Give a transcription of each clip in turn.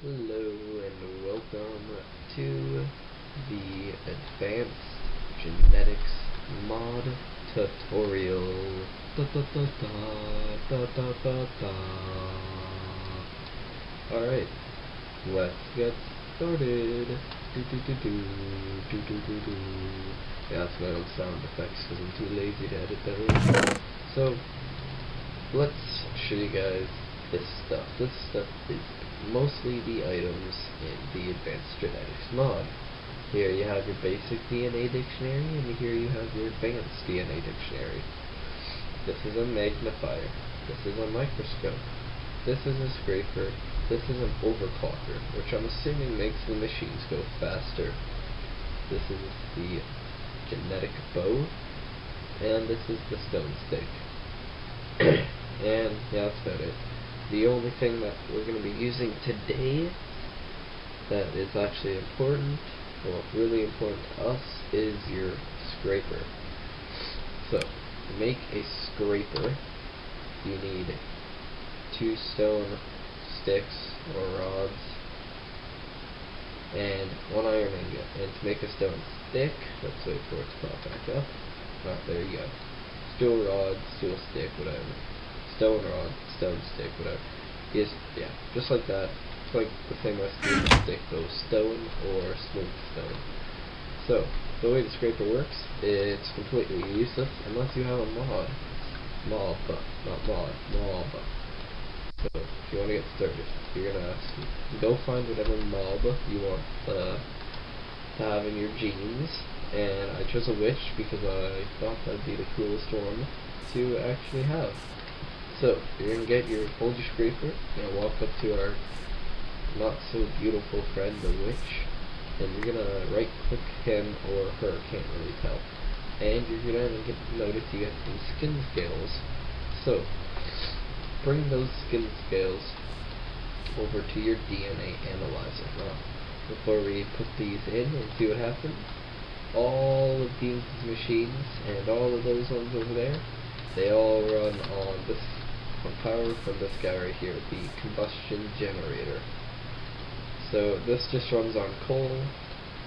Hello and welcome to the Advanced Genetics Mod Tutorial. Alright, let's get started. Yeah, that's my own sound effects because I'm too lazy to edit those. So, let's show you guys this stuff. This stuff is mostly the items in the Advanced Genetics mod. Here you have your basic DNA dictionary, and here you have your advanced DNA dictionary. This is a magnifier. This is a microscope. This is a scraper. This is an overclocker, which I'm assuming makes the machines go faster. This is the genetic bow, and this is the stone stick. And yeah, that's about it. The only thing that we're going to be using today that is actually important, well, really important to us, is your scraper. So, to make a scraper, you need 2 stone sticks or rods and 1 iron ingot. And to make a stone stick, let's wait for it to pop back up. Oh, there you go. Steel rod, steel stick, whatever. Stone rod, stone stick, whatever. Yeah, just like that. It's like the same recipe as a stick, though, stone or smooth stone. So, the way the scraper works, it's completely useless unless you have a mod. Mob. So, if you want to get started, you're gonna go find whatever mob you want to have in your genes, and I chose a witch because I thought that'd be the coolest one to actually have. So, you're going to hold your scraper, you're going to walk up to our not so beautiful friend, the witch, and you're going to right click him or her, can't really tell. And you're going to notice you get some skin scales. So, bring those skin scales over to your DNA analyzer. Now, before we put these in and see what happens, all of these machines and all of those ones over there, they all run on power from this guy right here, the combustion generator. So this just runs on coal.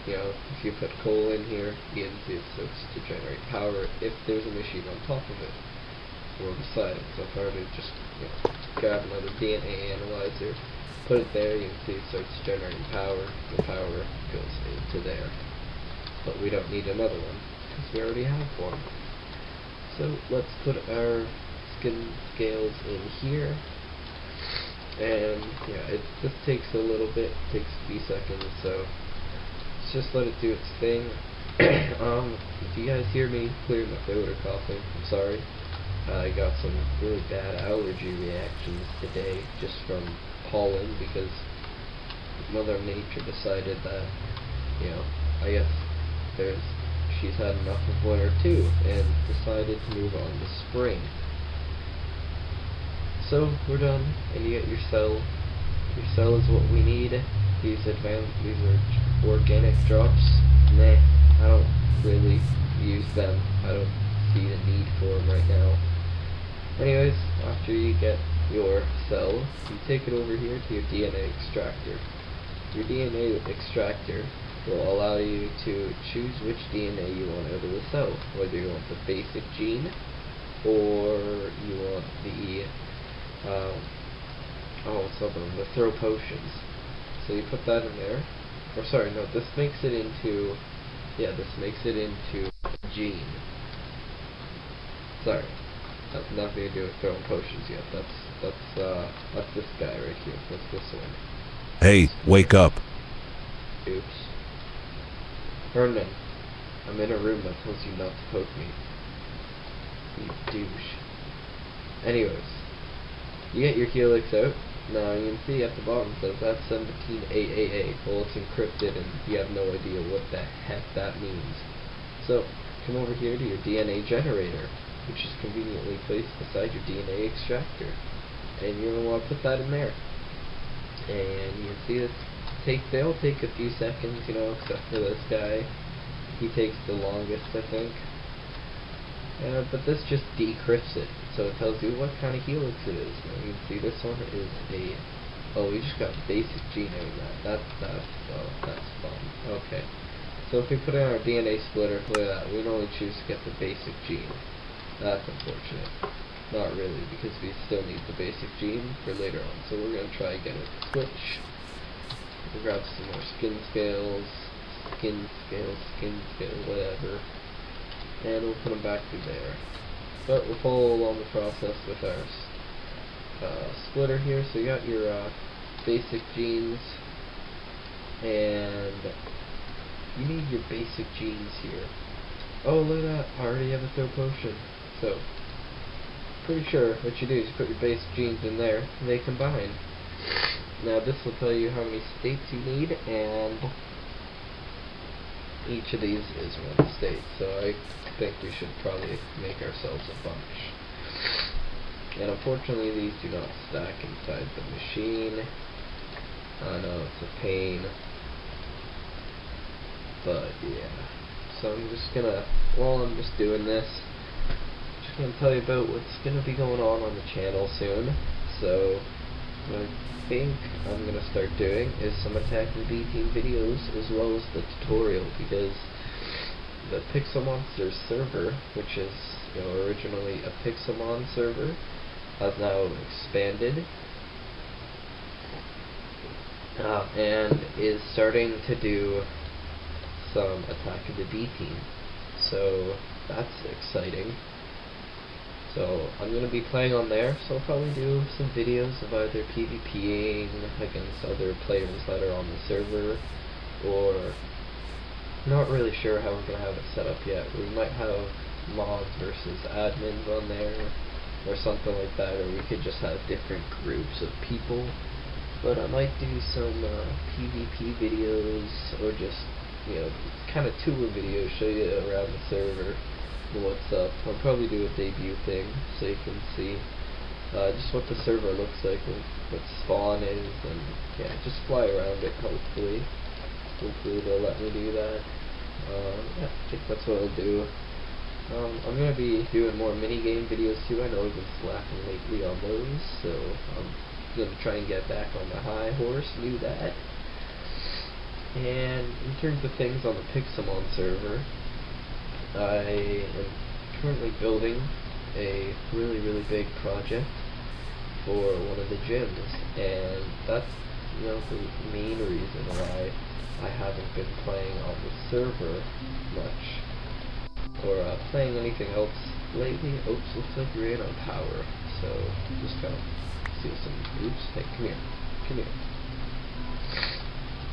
You know, if you put coal in here, you can see it starts to generate power if there's a machine on top of it or beside it. So if I were to just grab another DNA analyzer, put it there, you can see it starts generating power. The power goes into there. But we don't need another one because we already have one. So let's put our skin scales in here, and yeah, this takes a little bit, takes a few seconds, so let's just let it do its thing. If you guys hear me clearing my throat or coughing, I'm sorry. I got some really bad allergy reactions today just from pollen because Mother Nature decided that, I guess she's had enough of winter too, and decided to move on to spring. So we're done, and you get your cell. Your cell is what we need. These are organic drops. Nah, I don't really use them. I don't see the need for them right now. Anyways, after you get your cell, you take it over here to your DNA extractor. Your DNA extractor will allow you to choose which DNA you want out of the cell, whether you want the basic gene or you want the the throw potions. So you put that in there. Or sorry, no, this makes it into a gene. Sorry, that's nothing to do with throwing potions yet. That's this guy right here. That's this one. Hey, wake up. Oops. Hernan, I'm in a room that tells you not to poke me. You douche. Anyways, you get your helix out. Now you can see at the bottom it says that's 17AAA. Well, it's encrypted and you have no idea what the heck that means. So, come over here to your DNA generator, which is conveniently placed beside your DNA extractor. And you're going to want to put that in there. And you can see this. They'll take a few seconds, except for this guy. He takes the longest, I think. But this just decrypts it, so it tells you what kind of helix it is. Now you can see this one is a Oh, we just got basic genome that. That's fun. Okay. So if we put in our DNA splitter, look at that, we can only choose to get the basic gene. That's unfortunate. Not really, because we still need the basic gene for later on. So we're going to try again with the switch. We'll grab some more skin scales, whatever. And we'll put them back through there. But we'll follow along the process with our splitter here. So you got your basic genes, and you need your basic genes here. Oh, look at that, I already have a third potion. So, pretty sure what you do is you put your basic genes in there, and they combine. Now this will tell you how many states you need, and each of these is one state, so I think we should probably make ourselves a bunch. And unfortunately these do not stack inside the machine. I know it's a pain, but yeah. So I'm just gonna, while I'm just doing this, just gonna tell you about what's gonna be going on the channel soon. So what I think I'm gonna start doing is some Attack of the B Team videos as well as the tutorial, because the Pixelmon server, which is originally a Pixelmon server, has now expanded and is starting to do some Attack of the B Team. So that's exciting. So I'm going to be playing on there, so I'll probably do some videos of either PvPing against other players that are on the server, or not really sure how we're going to have it set up yet. We might have mods versus admins on there, or something like that, or we could just have different groups of people. But I might do some PvP videos, or just kind of tour videos, show you around the server what's up. I'll probably do a debut thing so you can see just what the server looks like, what spawn is, and yeah, just fly around it. Hopefully they'll let me do that. Yeah, I think that's what I'll do. I'm going to be doing more mini-game videos too. I know I've been slacking lately on those, so I'm going to try and get back on the high horse, do that. And in terms of things on the Pixelmon server, I am currently building a really big project for one of the gyms, and that's the main reason why I haven't been playing on the server much, or playing anything else lately. Oops, looks like we ran on power, so just kind of steal some. Oops, hey, come here.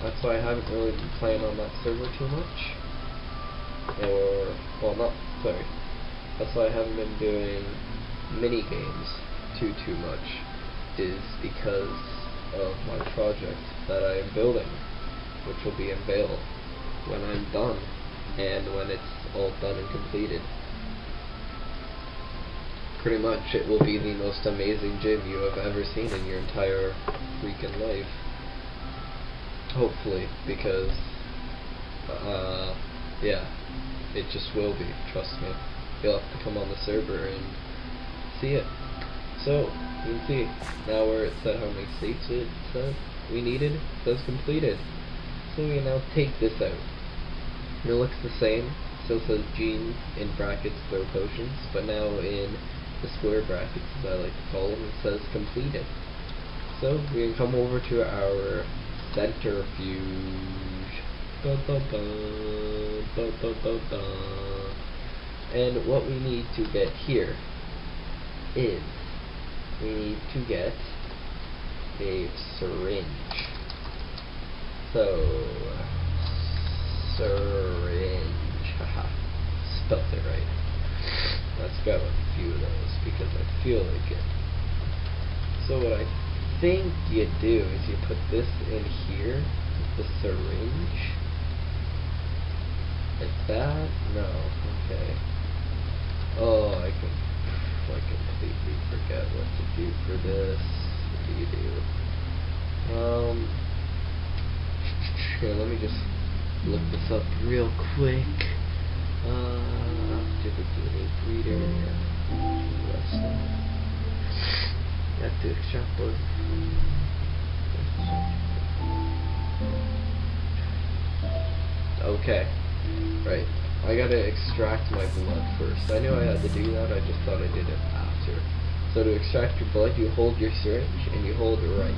That's why I haven't really been playing on that server too much. That's why I haven't been doing mini games too much, is because of my project that I am building, which will be unveiled when I'm done, and when it's all done and completed. Pretty much it will be the most amazing gym you have ever seen in your entire freaking life. Hopefully, because yeah, it just will be, trust me. You'll have to come on the server and see it. So, you can see, now where it said how many states it said we needed, it says completed. So we can now take this out. It looks the same, it still says gene in brackets throw potions, but now in the square brackets, as I like to call them, it says completed. So we can come over to our centrifuge. And what we need to get here is we need to get a syringe. So syringe, haha, spelled it right. Let's grab a few of those because I feel like it. So what I think you do is you put this in here, the syringe. Like that? No, okay. Oh, I completely forget what to do for this. What do you do? Here, let me just look this up real quick. Breeder. Have to extrapolate. Okay, right. I gotta extract my blood first. I knew I had to do that, I just thought I did it after. So to extract your blood, you hold your syringe and you hold it right.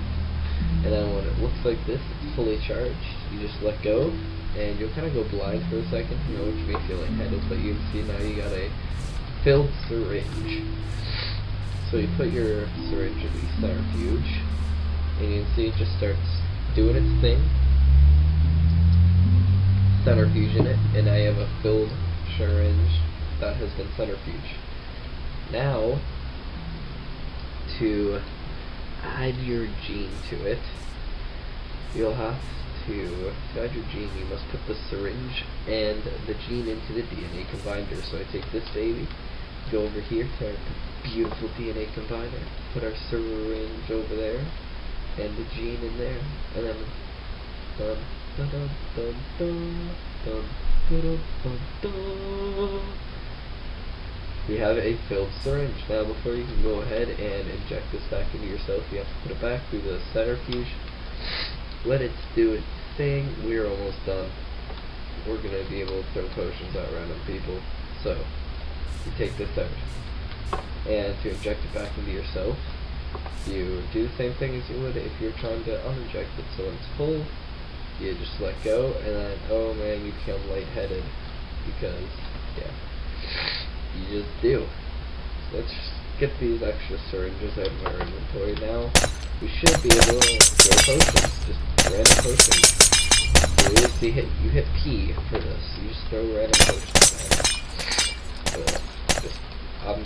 And then when it looks like this, it's fully charged, you just let go, and you'll kind of go blind for a second, which may feel lightheaded, but you can see now you got a filled syringe. So you put your syringe in the centrifuge, and you can see it just starts doing its thing. Centrifuge in it, and I have a filled syringe that has been centrifuged. Now, to add your gene to it, you'll have to add your gene, you must put the syringe and the gene into the DNA combiner. So I take this baby, go over here to our beautiful DNA combiner, put our syringe over there, and the gene in there, and then dun dun dun dun dun dun dun dun dun. We have a filled syringe. Now before you can go ahead and inject this back into yourself, you have to put it back through the centrifuge, let it do its thing. We're almost done. We're going to be able to throw potions at random people. So, you take this out, and to inject it back into yourself, you do the same thing as you would if you're trying to uninject it. So when it's full, you just let go, and then, oh man, you become lightheaded, because, yeah, you just do. So let's just get these extra syringes out of our inventory now. We should be able to throw potions, just random potions. So you hit P for this, you just throw random potions down. So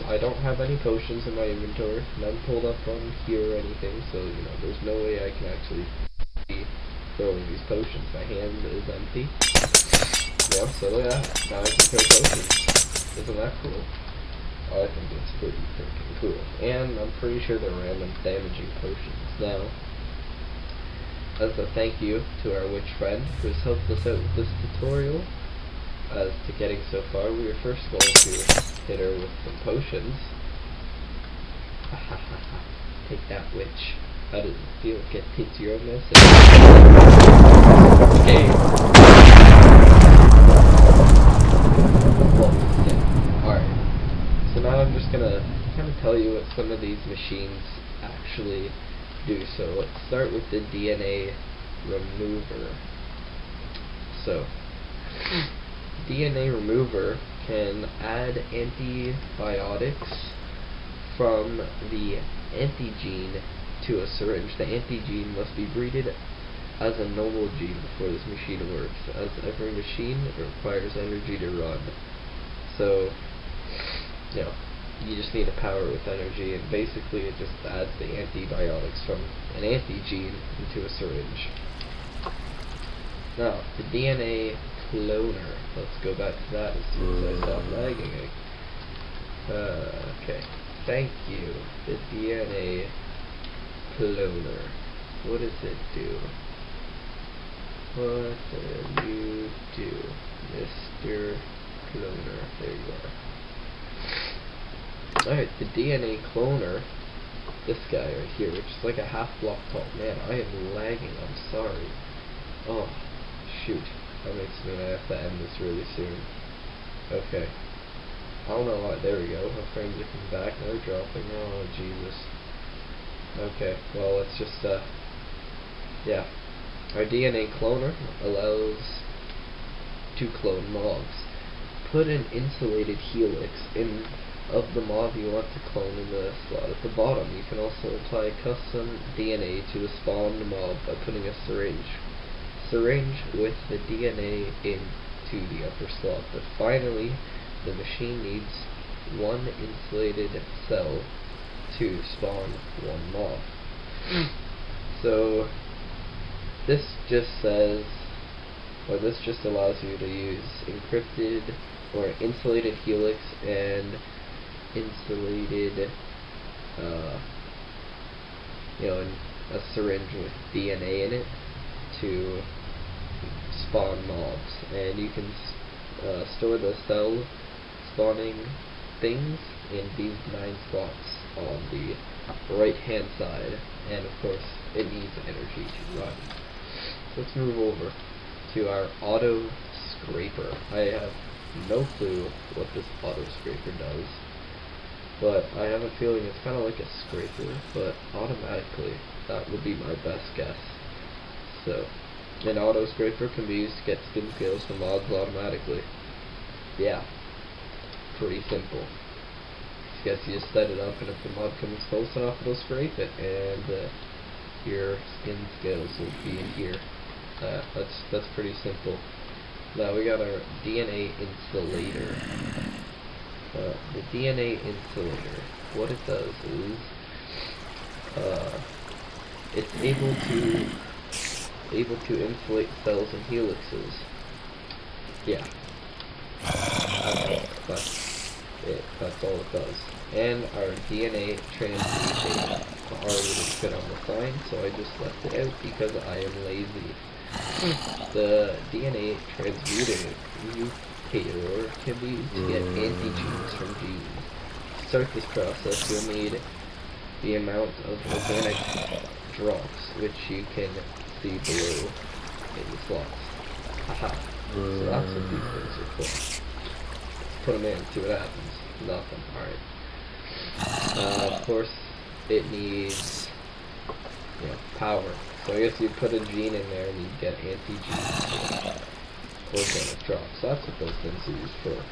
I don't have any potions in my inventory, none pulled up on here or anything, so there's no way I can actually be throwing these potions. My hand is empty. Yeah, so look at that. Now I can throw potions. Isn't that cool? I think it's pretty freaking cool. And I'm pretty sure they're random damaging potions. Now, as a thank you to our witch friend who's helped us out with this tutorial, as to getting so far, we are first going to hit her with some potions. Take that, witch. How does it feel? Get into your own message. Okay. Alright. So now I'm just gonna kind of tell you what some of these machines actually do. So let's start with the DNA remover. So, DNA remover can add antibiotics from the antigene to a syringe. The antigene must be breeded as a normal gene before this machine works. As every machine, it requires energy to run. So, you just need to power with energy, and basically it just adds the antibiotics from an antigene into a syringe. Now, the DNA cloner. Let's go back to that as soon as I stop lagging. Okay. Thank you. The DNA cloner. What does it do? What do you do, Mr. Cloner? There you are. Alright, the DNA cloner, this guy right here, which is like a half block tall. Man, I am lagging, I'm sorry. Oh, shoot. That makes me have to end this really soon. Okay. I don't know why. There we go. My frames are coming back. Now they're dropping. Oh, Jesus. Okay. Well, let's just, yeah. Our DNA cloner allows to clone mobs. Put an insulated helix in of the mob you want to clone in the slot at the bottom. You can also apply custom DNA to the spawned mob by putting a syringe with the DNA into the upper slot. But finally, the machine needs one insulated cell to spawn one mob. So this just says, or this just allows you to use encrypted or insulated helix and insulated a syringe with DNA in it to spawn mobs, and you can store the cell spawning things in these 9 slots on the right hand side, and of course it needs energy to run. So let's move over to our auto scraper. I have no clue what this auto scraper does, but I have a feeling it's kind of like a scraper, but automatically. That would be my best guess. So, an auto scraper can be used to get skin scales from mods automatically. Yeah, pretty simple. I guess you just set it up, and if the mod comes close enough, it'll scrape it, and your skin scales will be in here. That's pretty simple. Now we got our DNA insulator. The DNA insulator, what it does is, it's able to insulate cells and helixes. Yeah. That's it. That's all it does. And our DNA transmutation already didn't fit on the sign, so I just left it out because I am lazy. The DNA transmutator can be used to get antigenes from genes. To start this process, you'll need the amount of organic drops, which you can see below in the slots. Haha. So that's what these things are for. Let's put them in, see what happens. Nothing. Alright. Of course, it needs, power. So I guess you put a gene in there and you get anti-genes, organic drops. That's what those things are used for.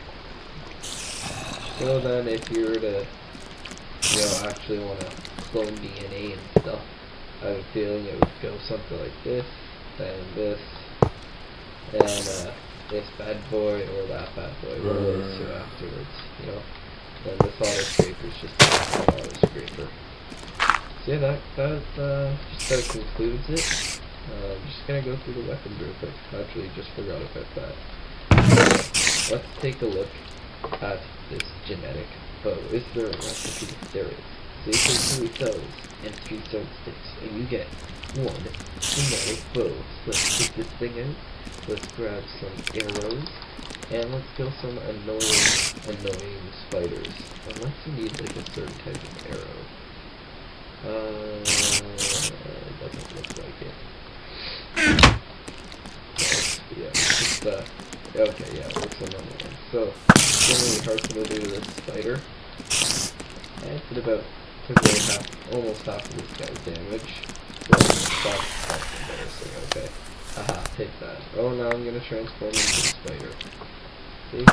So then if you were to, actually want to clone DNA and stuff, I have a feeling it would go something like this, then this, and this bad boy or that bad boy, one of those two afterwards, Then this auto scraper is just an auto scraper. So yeah, that just concludes it. I'm just gonna go through the weapons real quick. Actually, just forgot about that. Let's take a look at this genetic bow. Is there a recipe? There is. So you take 3 cells and 3 stone sticks, and you get 1 genetic bow. So let's take this thing out. Let's grab some arrows, and let's kill some annoying spiders. Unless you need like a certain type of arrow. Doesn't look like it. Okay, yeah, looks another one. So, it's really hard to do this spider. And it took away almost half of this guy's damage. So, that's embarrassing, okay. Haha, take that. Oh, now I'm gonna transform into a spider. See?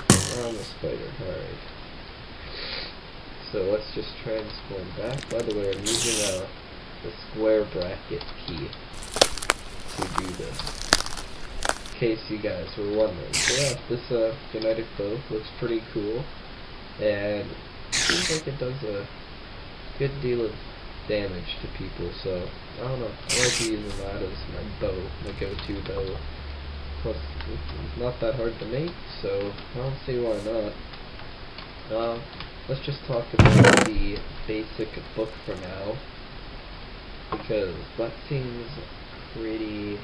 I'm a spider, alright. So let's just transform back. By the way, I'm using the square bracket key to do this. In case you guys were wondering. So yeah, this genetic bow looks pretty cool, and seems like it does a good deal of damage to people, so I don't know. I like using that as my bow, my go-to bow. Plus, it's not that hard to make, so I don't see why not. Let's just talk about the basic book for now, because that seems pretty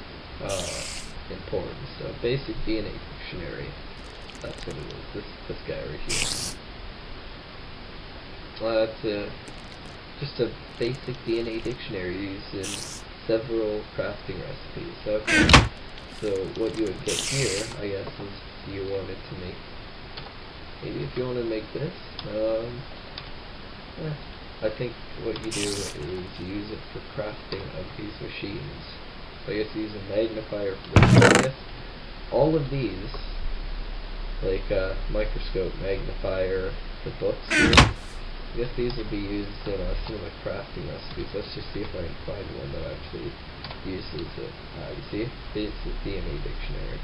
important. So, basic DNA dictionary. That's what it is. This guy right here. That's just a basic DNA dictionary used in several crafting recipes. Okay. So what you would get here, I guess, is you wanted to make. Maybe if you want to make this, I think what you do is you use it for crafting of these machines. So I guess you use a magnifier for this. So I guess all of these, like microscope, magnifier, the books here, I guess these will be used in some of the crafting recipes. Let's just see if I can find one that actually uses it. You see? It's the DNA dictionary.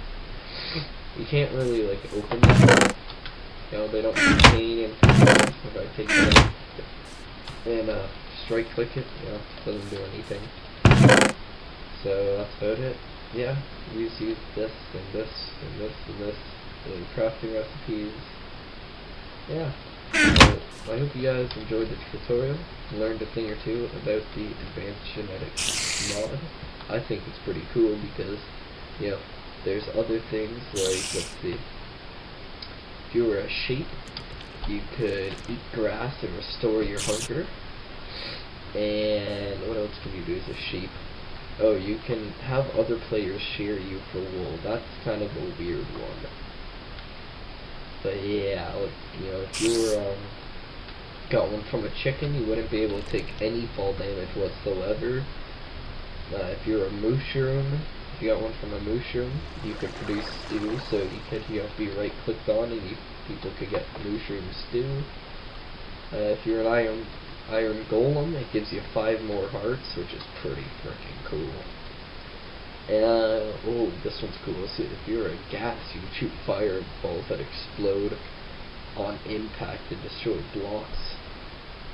You can't really like open them. They don't contain information. If I take that and strike click it, it doesn't do anything. So that's about it. Yeah, we just use this and this and this and this in crafting recipes. Yeah. So I hope you guys enjoyed the tutorial and learned a thing or two about the advanced genetics mod. I think it's pretty cool because, there's other things like, let's see, if you were a sheep, you could eat grass and restore your hunger. And what else can you do as a sheep? Oh, you can have other players share you for wool. That's kind of a weird one. But yeah, like, you know, if you were got one from a chicken, you wouldn't be able to take any fall damage whatsoever. If you're a mushroom, if you got one from a mushroom, you could produce stew, so you could, you know, be right clicked on and people could get mushroom stew. If you're an iron golem, it gives you 5 more hearts, which is pretty freaking cool. And oh, this one's cool. So if you're a gas, you can shoot fireballs that explode on impact and destroy blocks.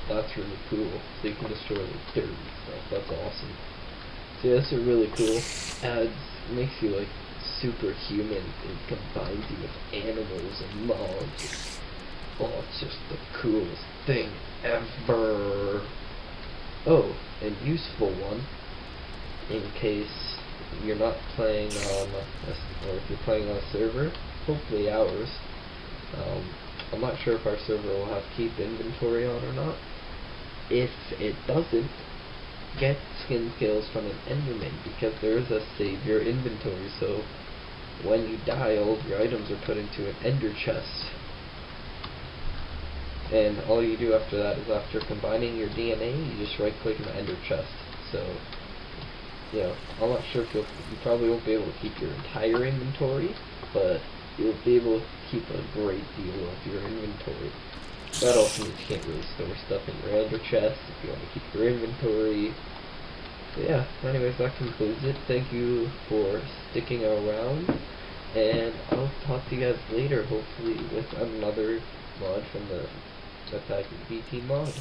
That's really cool. So you can destroy like dirt and stuff. That's awesome. So yeah, this is really cool. Makes you like superhuman and combines you with animals and mobs. Oh, it's just the coolest thing ever. Oh, and useful one, in case you're not playing on, or if you're playing on a server, hopefully ours. I'm not sure if our server will have keep inventory on or not. If it doesn't, get skin scales from an enderman, because there is a save your inventory, so when you die, all of your items are put into an ender chest. And all you do after that is, after combining your DNA, you just right click in the ender chest. So, you know, I'm not sure if you probably won't be able to keep your entire inventory, but you'll be able to keep a great deal of your inventory. That also means you can't really store stuff in your ender chest if you want to keep your inventory. But yeah, anyways, that concludes it. Thank you for sticking around, and I'll talk to you guys later, hopefully with another mod from the AOTBT mod.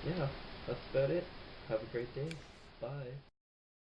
Yeah, that's about it. Have a great day. Bye.